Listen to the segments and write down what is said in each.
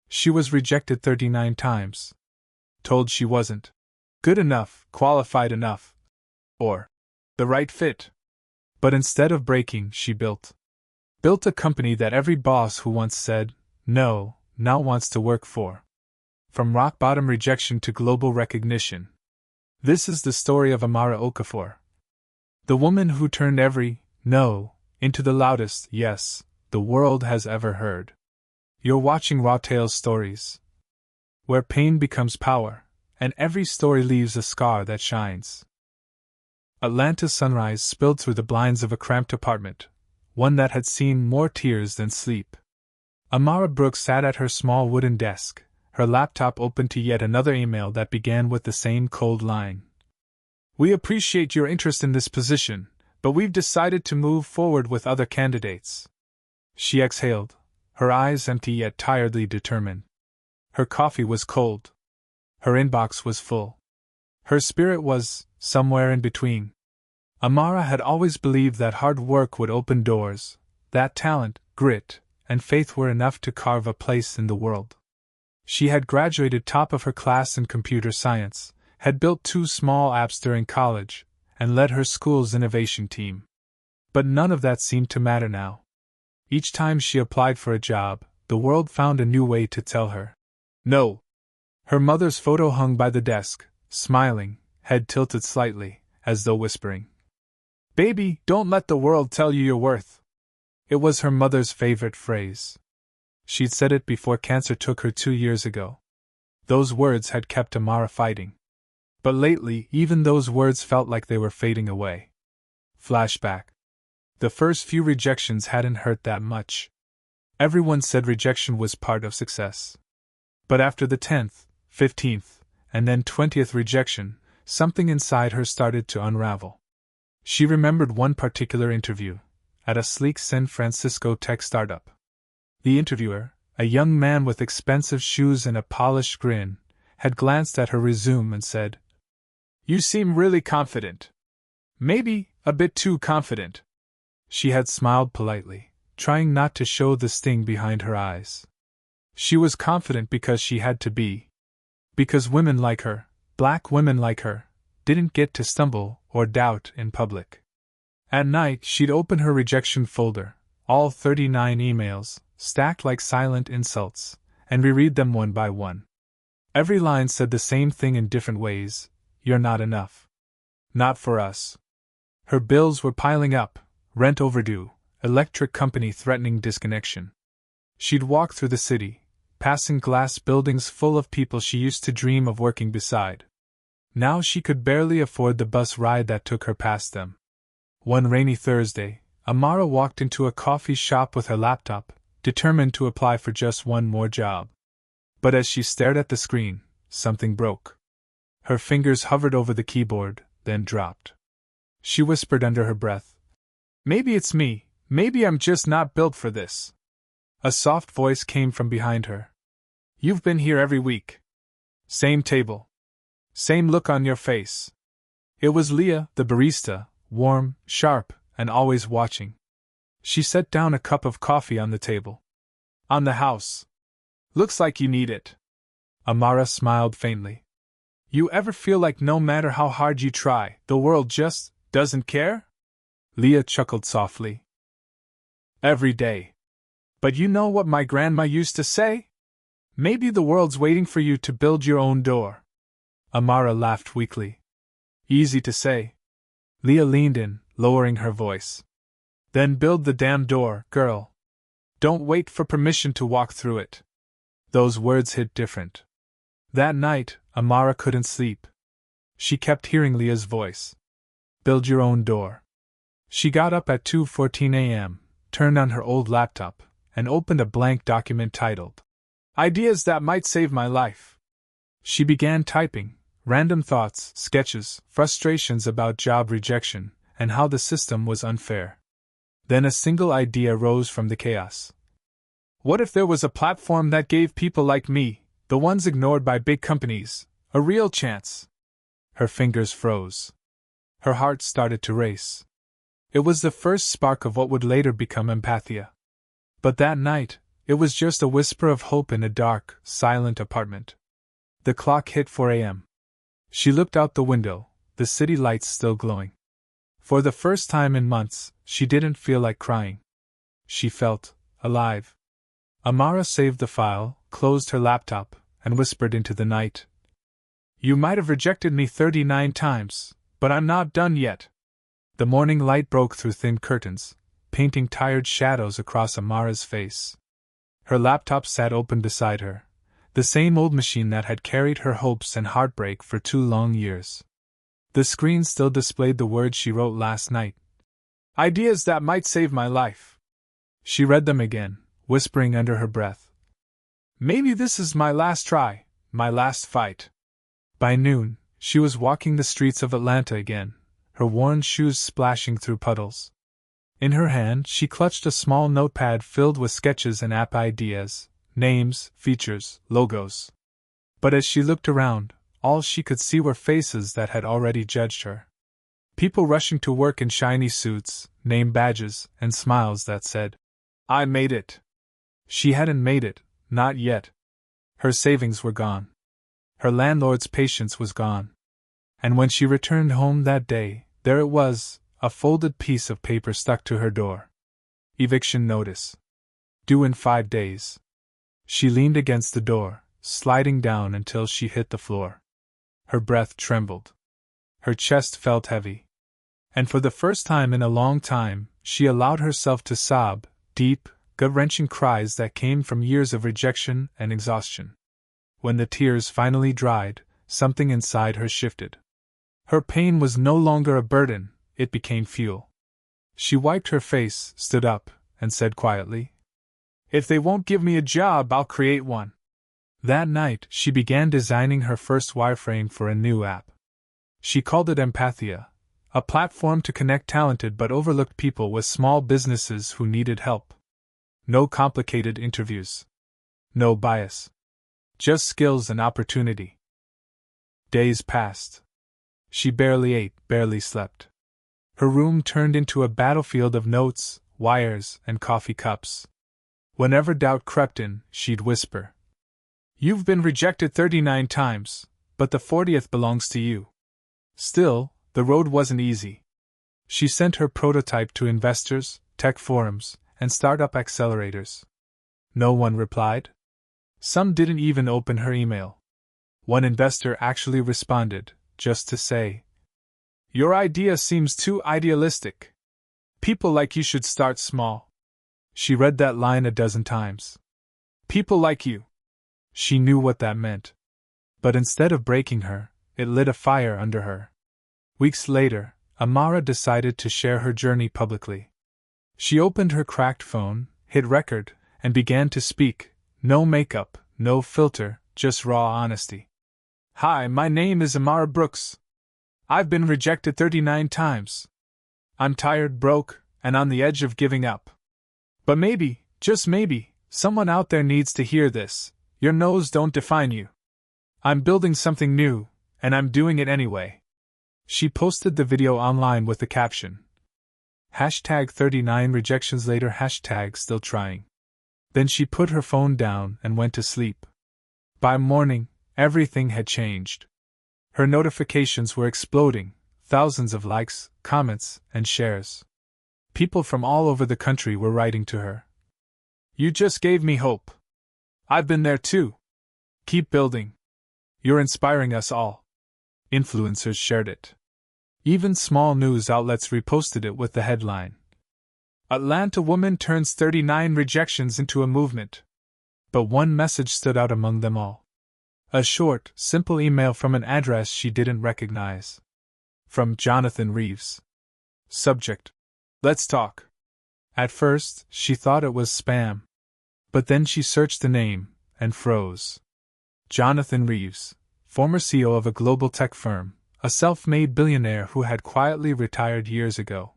She was rejected 39 times. Told she wasn't good enough, qualified enough, or the right fit. But instead of breaking, she built a company that every boss who once said no now wants to work for. From rock bottom rejection to global recognition. This is the story of Amara Okafor. The woman who turned every no into the loudest yes the world has ever heard. You're watching Raw Tales Stories, where pain becomes power, and every story leaves a scar that shines. Atlanta's sunrise spilled through the blinds of a cramped apartment, one that had seen more tears than sleep. Amara Brooks sat at her small wooden desk, her laptop open to yet another email that began with the same cold line. We appreciate your interest in this position, but we've decided to move forward with other candidates. She exhaled, her eyes empty yet tiredly determined. Her coffee was cold. Her inbox was full. Her spirit was somewhere in between. Amara had always believed that hard work would open doors, that talent, grit, and faith were enough to carve a place in the world. She had graduated top of her class in computer science, had built 2 small apps during college, and led her school's innovation team. But none of that seemed to matter now. Each time she applied for a job, the world found a new way to tell her no. Her mother's photo hung by the desk, smiling, head tilted slightly, as though whispering, "Baby, don't let the world tell you your worth." It was her mother's favorite phrase. She'd said it before cancer took her 2 years ago. Those words had kept Amara fighting. But lately, even those words felt like they were fading away. Flashback. The first few rejections hadn't hurt that much. Everyone said rejection was part of success. But after the 10th, 15th, and then 20th rejection, something inside her started to unravel. She remembered one particular interview, at a sleek San Francisco tech startup. The interviewer, a young man with expensive shoes and a polished grin, had glanced at her resume and said, "You seem really confident. Maybe a bit too confident." She had smiled politely, trying not to show the sting behind her eyes. She was confident because she had to be. Because women like her, black women like her, didn't get to stumble or doubt in public. At night, she'd open her rejection folder, all 39 emails, stacked like silent insults, and reread them one by one. Every line said the same thing in different ways: "You're not enough. Not for us." Her bills were piling up, rent overdue, electric company threatening disconnection. She'd walk through the city, passing glass buildings full of people she used to dream of working beside. Now she could barely afford the bus ride that took her past them. One rainy Thursday, Amara walked into a coffee shop with her laptop, determined to apply for just one more job. But as she stared at the screen, something broke. Her fingers hovered over the keyboard, then dropped. She whispered under her breath, "Maybe it's me, maybe I'm just not built for this." A soft voice came from behind her. "You've been here every week. Same table. Same look on your face." It was Leah, the barista, warm, sharp, and always watching. She set down a cup of coffee on the table. "On the house. Looks like you need it." Amara smiled faintly. "You ever feel like no matter how hard you try, the world just doesn't care?" Leah chuckled softly. "Every day. But you know what my grandma used to say? Maybe the world's waiting for you to build your own door." Amara laughed weakly. "Easy to say." Leah leaned in, lowering her voice. "Then build the damn door, girl. Don't wait for permission to walk through it." Those words hit different. That night, Amara couldn't sleep. She kept hearing Leah's voice. "Build your own door." She got up at 2:14 a.m., turned on her old laptop, and opened a blank document titled, "Ideas that might save my life." She began typing, random thoughts, sketches, frustrations about job rejection, and how the system was unfair. Then a single idea rose from the chaos. What if there was a platform that gave people like me, the ones ignored by big companies, a real chance? Her fingers froze. Her heart started to race. It was the first spark of what would later become empathia. But that night, It was just a whisper of hope in a dark, silent apartment. The clock hit 4 a.m. She looked out the window, the city lights still glowing. For the first time in months, she didn't feel like crying. She felt alive. Amara saved the file, closed her laptop, and whispered into the night. You might have rejected me 39 times, but I'm not done yet. The morning light broke through thin curtains, painting tired shadows across Amara's face. Her laptop sat open beside her, the same old machine that had carried her hopes and heartbreak for 2 long years. The screen still displayed the words she wrote last night. Ideas that might save my life. She read them again, whispering under her breath. Maybe this is my last try, my last fight. By noon, she was walking the streets of Atlanta again, her worn shoes splashing through puddles. In her hand, she clutched a small notepad filled with sketches and app ideas, names, features, logos. But as she looked around, all she could see were faces that had already judged her. People rushing to work in shiny suits, name badges, and smiles that said, I made it. She hadn't made it, not yet. Her savings were gone. Her landlord's patience was gone. And when she returned home that day, there it was, a folded piece of paper stuck to her door. Eviction notice. Due in 5 days. She leaned against the door, sliding down until she hit the floor. Her breath trembled. Her chest felt heavy. And for the first time in a long time, she allowed herself to sob, deep, gut-wrenching cries that came from years of rejection and exhaustion. When the tears finally dried, something inside her shifted. Her pain was no longer a burden, it became fuel. She wiped her face, stood up, and said quietly, If they won't give me a job, I'll create one. That night, she began designing her first wireframe for a new app. She called it Empathia, a platform to connect talented but overlooked people with small businesses who needed help. No complicated interviews. No bias. Just skills and opportunity. Days passed. She barely ate, barely slept. Her room turned into a battlefield of notes, wires, and coffee cups. Whenever doubt crept in, she'd whisper, You've been rejected 39 times, but the 40th belongs to you. Still, the road wasn't easy. She sent her prototype to investors, tech forums, and startup accelerators. No one replied. Some didn't even open her email. One investor actually responded, just to say, Your idea seems too idealistic. People like you should start small. She read that line a dozen times. People like you. She knew what that meant. But instead of breaking her, it lit a fire under her. Weeks later, Amara decided to share her journey publicly. She opened her cracked phone, hit record, and began to speak. No makeup, no filter, just raw honesty. Hi, my name is Amara Brooks. I've been rejected 39 times. I'm tired, broke, and on the edge of giving up. But maybe, just maybe, someone out there needs to hear this. Your no's don't define you. I'm building something new, and I'm doing it anyway. She posted the video online with the caption, #39 rejections later #still trying. Then she put her phone down and went to sleep. By morning, everything had changed. Her notifications were exploding, thousands of likes, comments, and shares. People from all over the country were writing to her. You just gave me hope. I've been there too. Keep building. You're inspiring us all. Influencers shared it. Even small news outlets reposted it with the headline, Atlanta woman turns 39 rejections into a movement. But one message stood out among them all. A short, simple email from an address she didn't recognize. From Jonathan Reeves. Subject: Let's talk. At first, she thought it was spam. But then she searched the name, and froze. Jonathan Reeves, former CEO of a global tech firm, a self-made billionaire who had quietly retired years ago.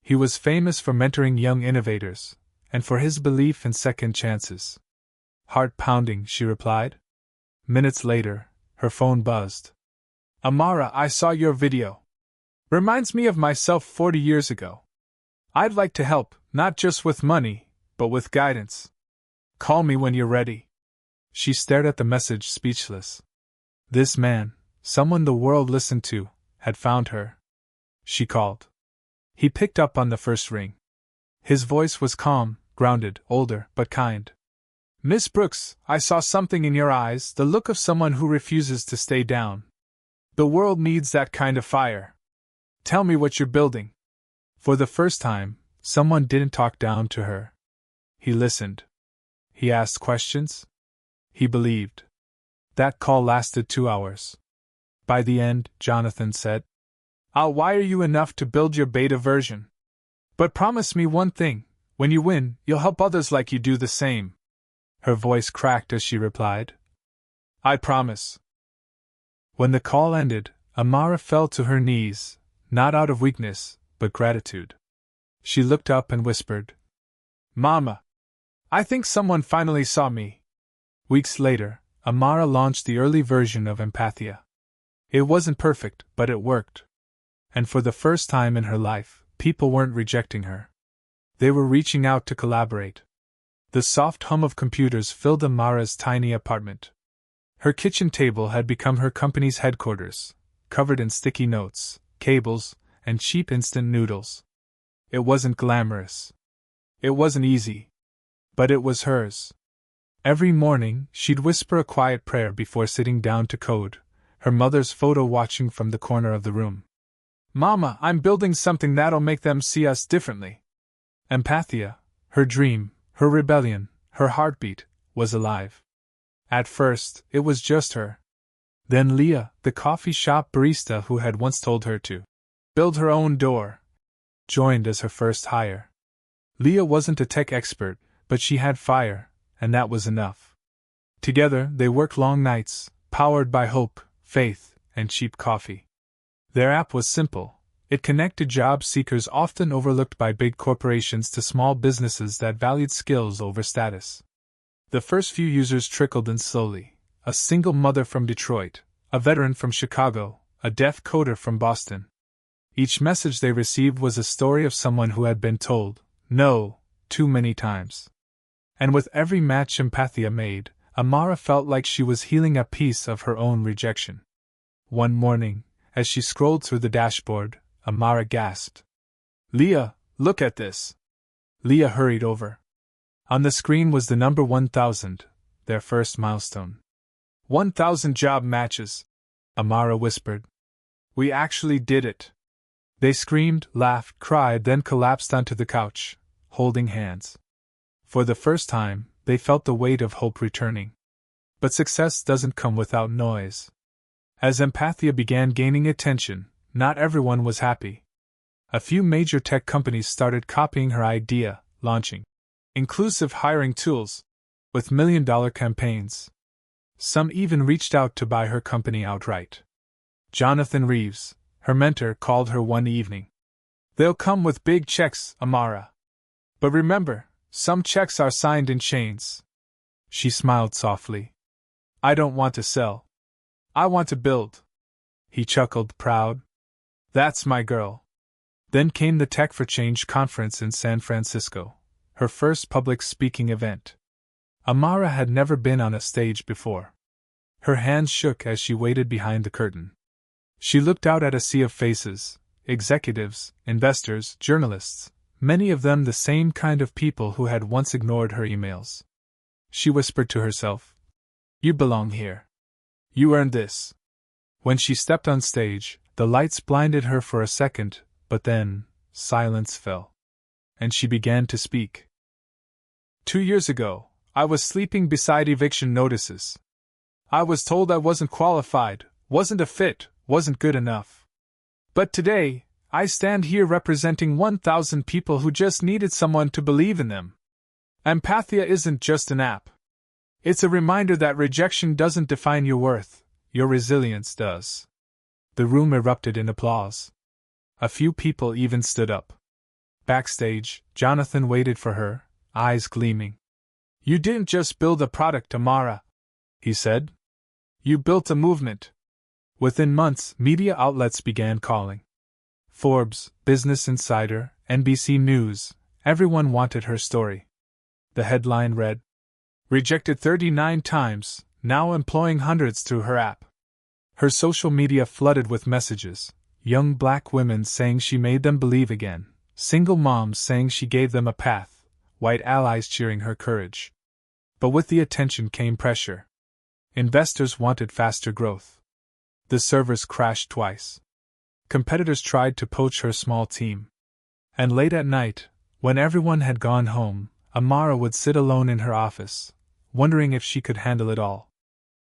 He was famous for mentoring young innovators, and for his belief in second chances. Heart-pounding, she replied. Minutes later, her phone buzzed. Amara, I saw your video. Reminds me of myself 40 years ago. I'd like to help, not just with money, but with guidance. Call me when you're ready. She stared at the message, speechless. This man, someone the world listened to, had found her. She called. He picked up on the first ring. His voice was calm, grounded, older, but kind. Miss Brooks, I saw something in your eyes, the look of someone who refuses to stay down. The world needs that kind of fire. Tell me what you're building. For the first time, someone didn't talk down to her. He listened. He asked questions. He believed. That call lasted 2 hours. By the end, Jonathan said, I'll wire you enough to build your beta version. But promise me one thing, when you win, you'll help others like you do the same. Her voice cracked as she replied, I promise. When the call ended, Amara fell to her knees, not out of weakness, but gratitude. She looked up and whispered, Mama, I think someone finally saw me. Weeks later, Amara launched the early version of Empathia. It wasn't perfect, but it worked. And for the first time in her life, people weren't rejecting her. They were reaching out to collaborate. The soft hum of computers filled Amara's tiny apartment. Her kitchen table had become her company's headquarters, covered in sticky notes, cables, and cheap instant noodles. It wasn't glamorous. It wasn't easy. But it was hers. Every morning, she'd whisper a quiet prayer before sitting down to code, her mother's photo watching from the corner of the room. Mama, I'm building something that'll make them see us differently. Empathia, her dream, her rebellion, her heartbeat, was alive. At first, it was just her. Then Leah, the coffee shop barista who had once told her to build her own door, joined as her first hire. Leah wasn't a tech expert, but she had fire, and that was enough. Together, they worked long nights, powered by hope, faith, and cheap coffee. Their app was simple. It connected job seekers often overlooked by big corporations to small businesses that valued skills over status. The first few users trickled in slowly. A single mother from Detroit, a veteran from Chicago, a deaf coder from Boston. Each message they received was a story of someone who had been told, no, too many times. And with every match Empathia made, Amara felt like she was healing a piece of her own rejection. One morning, as she scrolled through the dashboard, Amara gasped. Leah, look at this. Leah hurried over. On the screen was the number 1,000, their first milestone. 1,000 job matches, Amara whispered. We actually did it. They screamed, laughed, cried, then collapsed onto the couch, holding hands. For the first time, they felt the weight of hope returning. But success doesn't come without noise. As Empathia began gaining attention, not everyone was happy. A few major tech companies started copying her idea, launching inclusive hiring tools with million-dollar campaigns. Some even reached out to buy her company outright. Jonathan Reeves, her mentor, called her one evening. They'll come with big checks, Amara. But remember, some checks are signed in chains. She smiled softly. I don't want to sell. I want to build. He chuckled, proud. That's my girl. Then came the Tech for Change conference in San Francisco, her first public speaking event. Amara had never been on a stage before. Her hands shook as she waited behind the curtain. She looked out at a sea of faces, executives, investors, journalists, many of them the same kind of people who had once ignored her emails. She whispered to herself, You belong here. You earned this. When she stepped on stage, the lights blinded her for a second, but then, silence fell. And she began to speak. 2 years ago, I was sleeping beside eviction notices. I was told I wasn't qualified, wasn't a fit, wasn't good enough. But today, I stand here representing 1,000 people who just needed someone to believe in them. Empathia isn't just an app. It's a reminder that rejection doesn't define your worth, your resilience does. The room erupted in applause. A few people even stood up. Backstage, Jonathan waited for her, eyes gleaming. You didn't just build a product, Amara, he said. You built a movement. Within months, media outlets began calling. Forbes, Business Insider, NBC News, everyone wanted her story. The headline read, Rejected 39 times, now employing hundreds through her app. Her social media flooded with messages, young black women saying she made them believe again, single moms saying she gave them a path, white allies cheering her courage. But with the attention came pressure. Investors wanted faster growth. The servers crashed twice. Competitors tried to poach her small team. And late at night, when everyone had gone home, Amara would sit alone in her office, wondering if she could handle it all.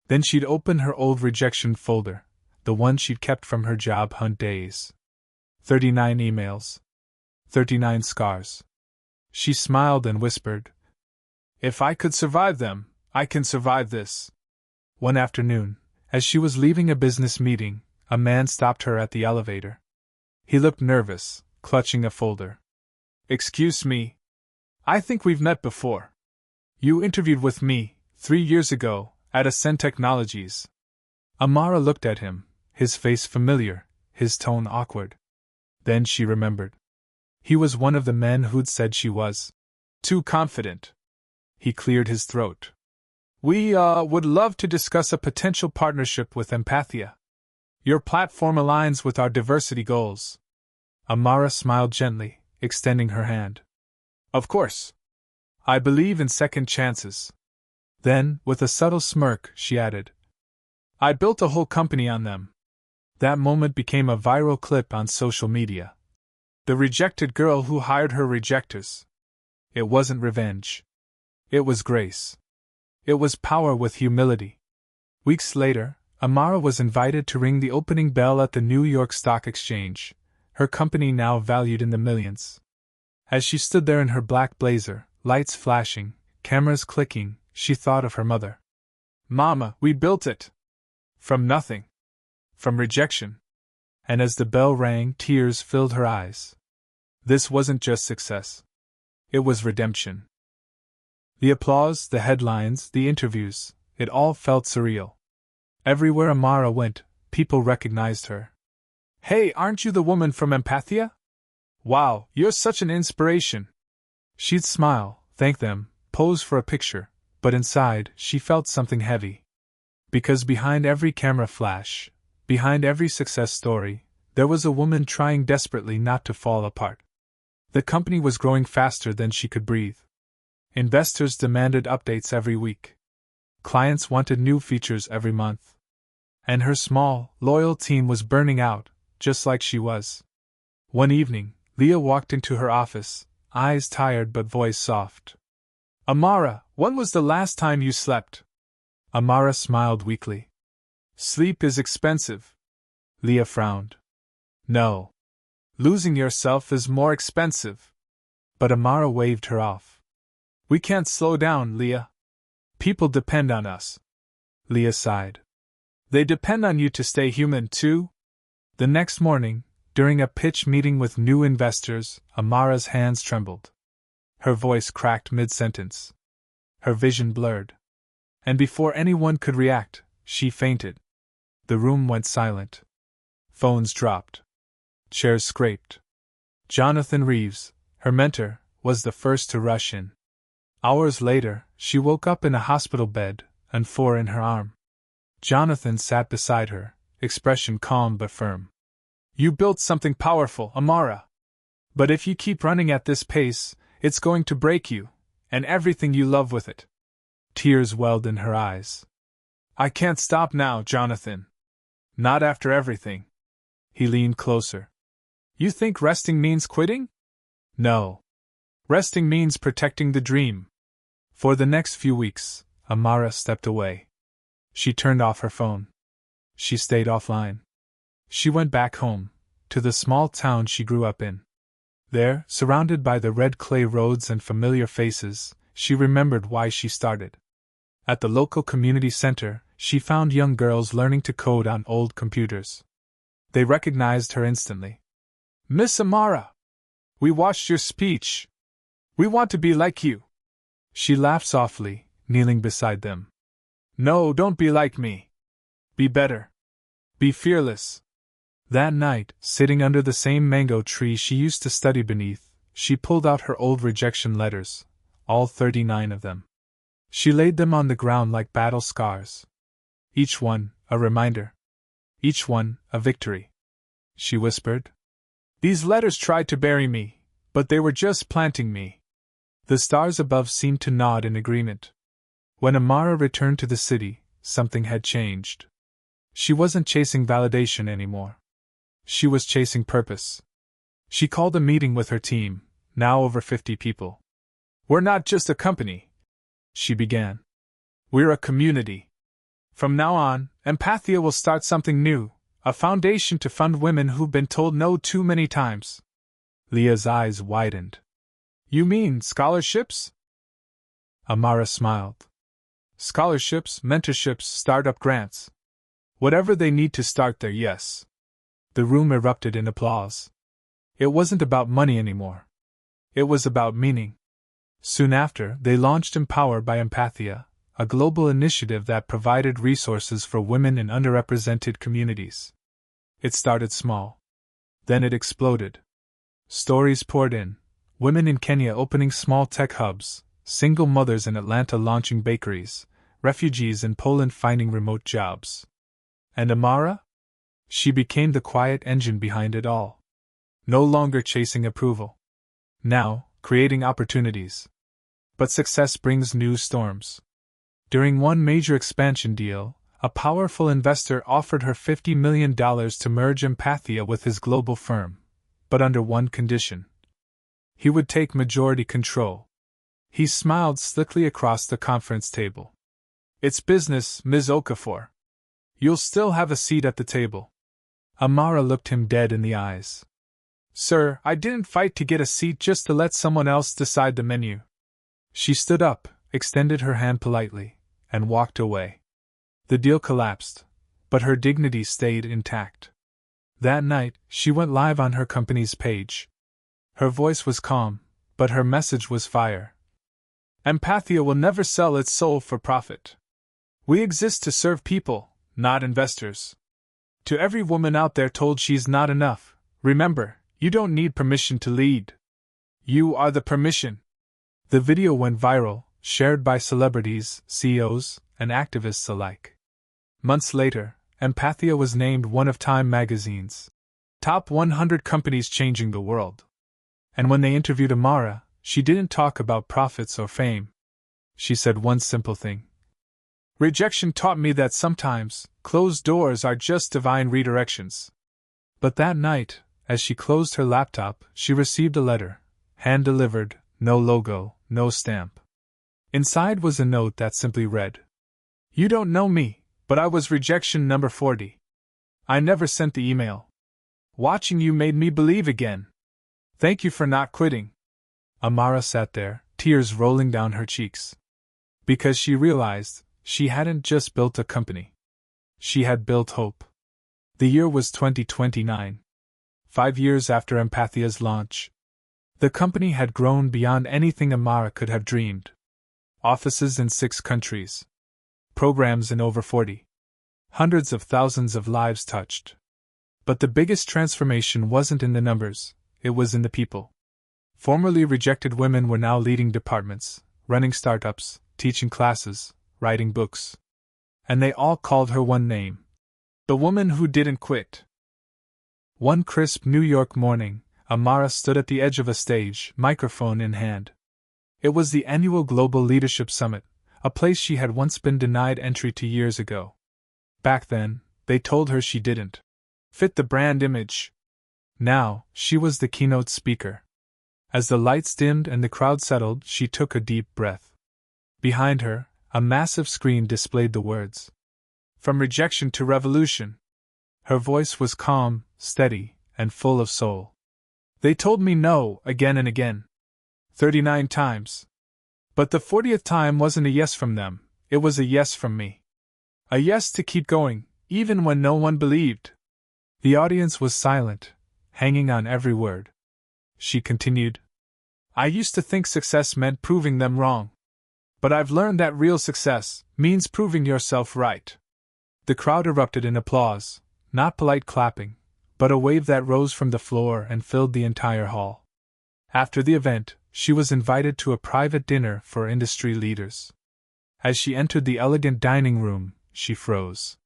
Then she'd open her old rejection folder, the one she'd kept from her job hunt days. 39 emails. 39 scars. She smiled and whispered, "If I could survive them, I can survive this." One afternoon, as she was leaving a business meeting, a man stopped her at the elevator. He looked nervous, clutching a folder. "Excuse me. I think we've met before. You interviewed with me, 3 years ago, at Ascend Technologies." Amara looked at him, his face familiar, his tone awkward. Then she remembered. He was one of the men who'd said she was too confident. He cleared his throat. "We, would love to discuss a potential partnership with Empathia. Your platform aligns with our diversity goals." Amara smiled gently, extending her hand. "Of course. I believe in second chances." Then, with a subtle smirk, she added, "I built a whole company on them." That moment became a viral clip on social media. The rejected girl who hired her rejectors. It wasn't revenge. It was grace. It was power with humility. Weeks later, Amara was invited to ring the opening bell at the New York Stock Exchange, her company now valued in the millions. As she stood there in her black blazer, lights flashing, cameras clicking, she thought of her mother. "Mama, we built it. From nothing. From rejection." And as the bell rang, tears filled her eyes. This wasn't just success. It was redemption. The applause, the headlines, the interviews, it all felt surreal. Everywhere Amara went, people recognized her. "Hey, aren't you the woman from Empathia? Wow, you're such an inspiration." She'd smile, thank them, pose for a picture, but inside, she felt something heavy. Because behind every camera flash, behind every success story, there was a woman trying desperately not to fall apart. The company was growing faster than she could breathe. Investors demanded updates every week. Clients wanted new features every month. And her small, loyal team was burning out, just like she was. One evening, Leah walked into her office, eyes tired but voice soft. "Amara, when was the last time you slept?" Amara smiled weakly. "Sleep is expensive." Leah frowned. "No. Losing yourself is more expensive." But Amara waved her off. "We can't slow down, Leah. People depend on us." Leah sighed. "They depend on you to stay human, too." The next morning, during a pitch meeting with new investors, Amara's hands trembled. Her voice cracked mid-sentence. Her vision blurred. And before anyone could react, she fainted. The room went silent. Phones dropped. Chairs scraped. Jonathan Reeves, her mentor, was the first to rush in. Hours later, she woke up in a hospital bed, an IV in her arm. Jonathan sat beside her, expression calm but firm. "You built something powerful, Amara. But if you keep running at this pace, it's going to break you, and everything you love with it." Tears welled in her eyes. "I can't stop now, Jonathan. Not after everything." He leaned closer. "You think resting means quitting?" "No. Resting means protecting the dream." For the next few weeks, Amara stepped away. She turned off her phone. She stayed offline. She went back home, to the small town she grew up in. There, surrounded by the red clay roads and familiar faces, she remembered why she started. At the local community center, she found young girls learning to code on old computers. They recognized her instantly. "Miss Amara! We watched your speech. We want to be like you." She laughed softly, kneeling beside them. "No, don't be like me. Be better. Be fearless." That night, sitting under the same mango tree she used to study beneath, she pulled out her old rejection letters, all 39 of them. She laid them on the ground like battle scars. Each one, a reminder. Each one, a victory. She whispered. These letters tried to bury me, but they were just planting me. The stars above seemed to nod in agreement. When Amara returned to the city, something had changed. She wasn't chasing validation anymore. She was chasing purpose. She called a meeting with her team, now over 50 people. We're not just a company, she began. We're a community. From now on, Empathia will start something new, a foundation to fund women who've been told no too many times. Leah's eyes widened. You mean scholarships? Amara smiled. Scholarships, mentorships, startup grants. Whatever they need to start their yes. The room erupted in applause. It wasn't about money anymore. It was about meaning. Soon after, they launched Empower by Empathia, a global initiative that provided resources for women in underrepresented communities. It started small. Then it exploded. Stories poured in. Women in Kenya opening small tech hubs, single mothers in Atlanta launching bakeries, refugees in Poland finding remote jobs. And Amara? She became the quiet engine behind it all. No longer chasing approval. Now, creating opportunities. But success brings new storms. During one major expansion deal, a powerful investor offered her $50 million to merge Empathia with his global firm, but under one condition. He would take majority control. He smiled slickly across the conference table. It's business, Ms. Okafor. You'll still have a seat at the table. Amara looked him dead in the eyes. Sir, I didn't fight to get a seat just to let someone else decide the menu. She stood up, extended her hand politely, and walked away. The deal collapsed, but her dignity stayed intact. That night, she went live on her company's page. Her voice was calm, but her message was fire. Empathia will never sell its soul for profit. We exist to serve people, not investors. To every woman out there told she's not enough, remember, you don't need permission to lead. You are the permission. The video went viral, shared by celebrities, CEOs, and activists alike. Months later, Empathia was named one of Time magazine's top 100 companies changing the world. And when they interviewed Amara, she didn't talk about profits or fame. She said one simple thing. Rejection taught me that sometimes, closed doors are just divine redirections. But that night, as she closed her laptop, she received a letter, hand-delivered, no logo, no stamp. Inside was a note that simply read, You don't know me, but I was rejection number 40. I never sent the email. Watching you made me believe again. Thank you for not quitting. Amara sat there, tears rolling down her cheeks. Because she realized, she hadn't just built a company. She had built hope. The year was 2029. 5 years after Empathia's launch. The company had grown beyond anything Amara could have dreamed. Offices in 6 countries. Programs in over 40. Hundreds of thousands of lives touched. But the biggest transformation wasn't in the numbers, it was in the people. Formerly rejected women were now leading departments, running startups, teaching classes, writing books. And they all called her one name. The woman who didn't quit. One crisp New York morning, Amara stood at the edge of a stage, microphone in hand. It was the annual Global Leadership Summit, a place she had once been denied entry to years ago. Back then, they told her she didn't fit the brand image. Now, she was the keynote speaker. As the lights dimmed and the crowd settled, she took a deep breath. Behind her, a massive screen displayed the words, From rejection to revolution. Her voice was calm, steady, and full of soul. They told me no, again and again. 39 times. But the 40th time wasn't a yes from them, it was a yes from me. A yes to keep going, even when no one believed. The audience was silent, hanging on every word. She continued, I used to think success meant proving them wrong. But I've learned that real success means proving yourself right. The crowd erupted in applause, not polite clapping, but a wave that rose from the floor and filled the entire hall. After the event, she was invited to a private dinner for industry leaders. As she entered the elegant dining room, she froze.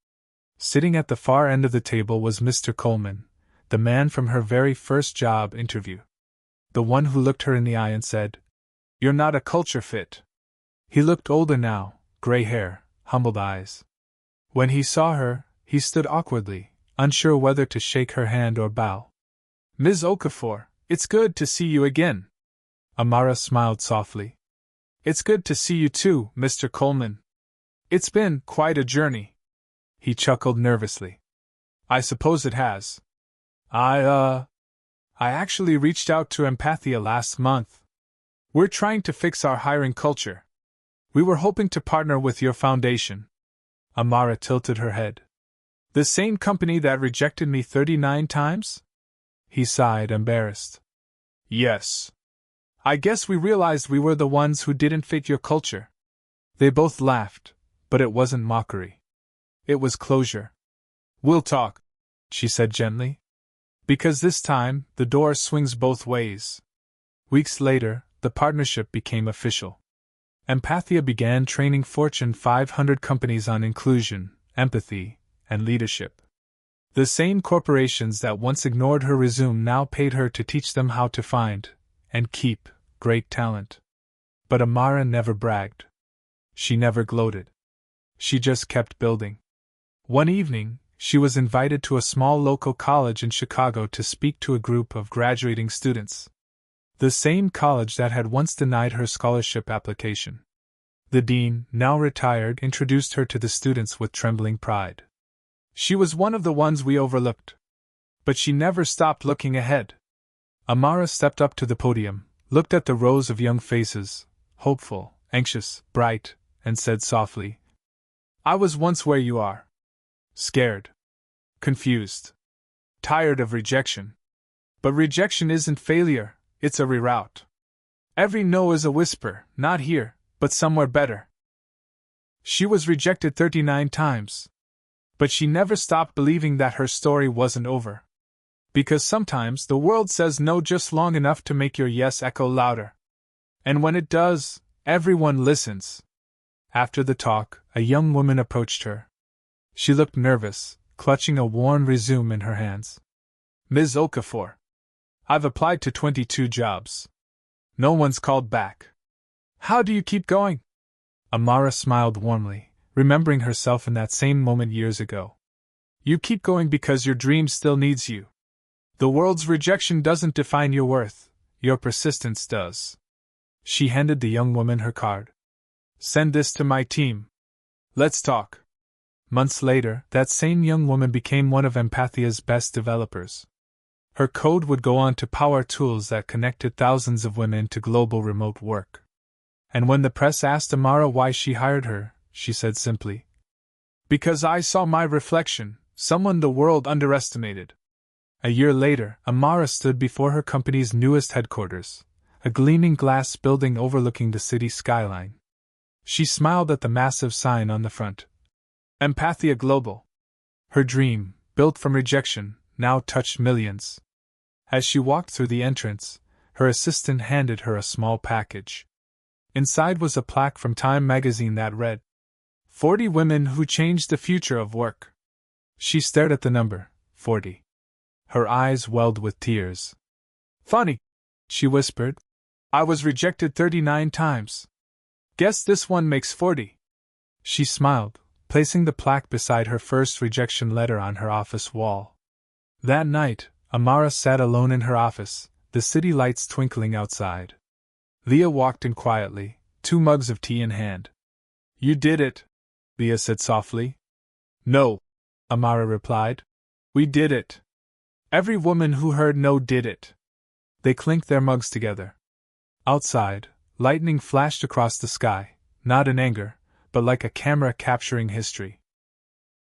Sitting at the far end of the table was Mr. Coleman, the man from her very first job interview. The one who looked her in the eye and said, "You're not a culture fit." He looked older now, gray hair, humbled eyes. When he saw her, he stood awkwardly, unsure whether to shake her hand or bow. "Ms. Okafor, it's good to see you again." Amara smiled softly. "It's good to see you too, Mr. Coleman. It's been quite a journey." He chuckled nervously. "I suppose it has. I actually reached out to Empathia last month. We're trying to fix our hiring culture. We were hoping to partner with your foundation." Amara tilted her head. "The same company that rejected me 39 times?" He sighed, embarrassed. "Yes. I guess we realized we were the ones who didn't fit your culture." They both laughed, but it wasn't mockery. It was closure. "We'll talk," she said gently. "Because this time, the door swings both ways." Weeks later, the partnership became official. Empathia began training Fortune 500 companies on inclusion, empathy, and leadership. The same corporations that once ignored her resume now paid her to teach them how to find and keep great talent. But Amara never bragged. She never gloated. She just kept building. One evening, she was invited to a small local college in Chicago to speak to a group of graduating students. The same college that had once denied her scholarship application. The dean, now retired, introduced her to the students with trembling pride. She was one of the ones we overlooked. But she never stopped looking ahead. Amara stepped up to the podium, looked at the rows of young faces, hopeful, anxious, bright, and said softly, "I was once where you are. Scared. Confused. Tired of rejection. But rejection isn't failure, it's a reroute. Every no is a whisper, not here, but somewhere better." She was rejected 39 times. But she never stopped believing that her story wasn't over. Because sometimes the world says no just long enough to make your yes echo louder. And when it does, everyone listens. After the talk, a young woman approached her. She looked nervous, clutching a worn resume in her hands. "Ms. Okafor, I've applied to 22 jobs. No one's called back. How do you keep going?" Amara smiled warmly, remembering herself in that same moment years ago. "You keep going because your dream still needs you. The world's rejection doesn't define your worth, your persistence does." She handed the young woman her card. "Send this to my team. Let's talk." Months later, that same young woman became one of Empathia's best developers. Her code would go on to power tools that connected thousands of women to global remote work. And when the press asked Amara why she hired her, she said simply, "Because I saw my reflection, someone the world underestimated." A year later, Amara stood before her company's newest headquarters, a gleaming glass building overlooking the city skyline. She smiled at the massive sign on the front. Empathia Global. Her dream, built from rejection, now touched millions. As she walked through the entrance, her assistant handed her a small package. Inside was a plaque from Time magazine that read, 40 Women Who Changed the Future of Work. She stared at the number, 40. Her eyes welled with tears. "Funny," she whispered. "I was rejected 39 times. Guess this one makes 40. She smiled, placing the plaque beside her first rejection letter on her office wall. That night, Amara sat alone in her office, the city lights twinkling outside. Leah walked in quietly, 2 mugs of tea in hand. "You did it," Leah said softly. "No," Amara replied. "We did it. Every woman who heard no did it." They clinked their mugs together. Outside, lightning flashed across the sky, not in anger, but like a camera capturing history.